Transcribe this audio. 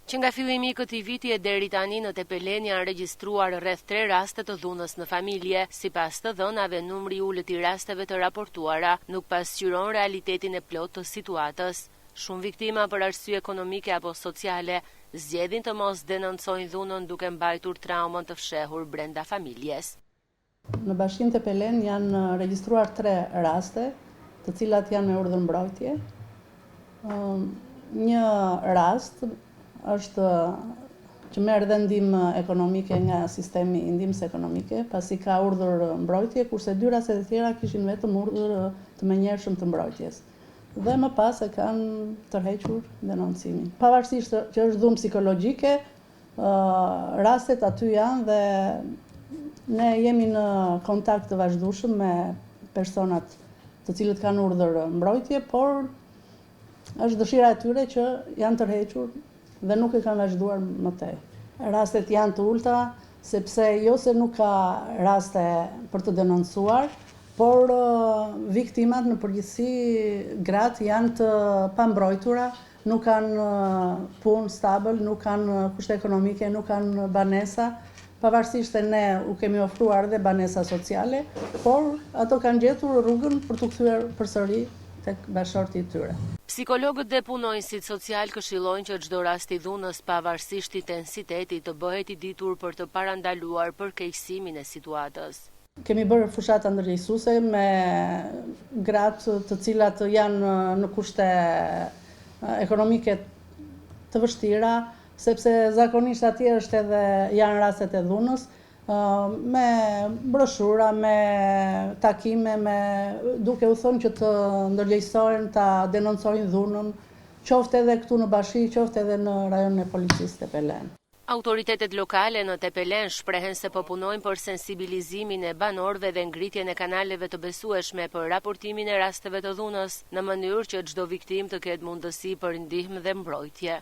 Që nga fillimi i këtij viti e deri tani në Tepelen janë regjistruar rreth 3 raste të dhunës në familje. Sipas të dhënave, numri i ulët i rasteve të raportuara nuk pasqyron realitetin e plotë të situatës. Shumë viktima për arsye ekonomike apo sociale zgjedhin të mos denoncojnë dhunën duke mbajtur traumën të fshehur brenda familjes. Në bashkinë Tepelen janë regjistruar 3 raste, të cilat janë me urdhër mbrojtje. Një rast është që merr dhe ndihmë ekonomike nga sistemi i ndihmës ekonomike, pasi ka urdhër mbrojtje, kurse 2 rastet e tjera kishin vetëm urdhër të menjëhershëm të mbrojtjes. Dhe më pas e kanë tërhequr denoncimin. Pavarësisht që është dhunë psikologjike, rastet aty janë dhe ne jemi në kontakt të vazhdueshëm me personat të cilët kanë urdhër mbrojtje, por është dëshira e tyre që janë tërhequr dhe nuk e kanë vazhduar më tej. Rastet janë të ulta, sepse jo se nuk ka raste për të denoncuar, por viktimat në përgjithësi gratë janë të pambrojtura, nuk kanë punë stabël, nuk kanë kushte ekonomike, nuk kanë banesa, pavarësisht se ne u kemi ofruar dhe banesa sociale, por ato kanë gjetur rrugën për të kthyer përsëri tek bashorti i tyre. Psikologët dhe punonjësit social këshillojnë që çdo rast i dhunës, pavarësisht intensitetit, të bëhet i ditur për të parandaluar përkeqësimin e situatës. Kemi bërë fushata ndërgjegjësuese me gratë të cilat janë në kushte ekonomike të vështira, sepse zakonisht atje është edhe janë rastet e dhunës, me broshura, me takime, duke u thënë që të ndërgjegjësohen, ta denoncojnë dhunën, qoftë edhe këtu në bashki, qoftë edhe në rajonin e policisë Tepelen. Autoritetet lokale në Tepelen shprehen se po punojnë për sensibilizimin e banorëve dhe ngritjen e kanaleve të besueshme për raportimin e rasteve të dhunës, në mënyrë që çdo viktimë të ketë mundësi për ndihmë dhe mbrojtje.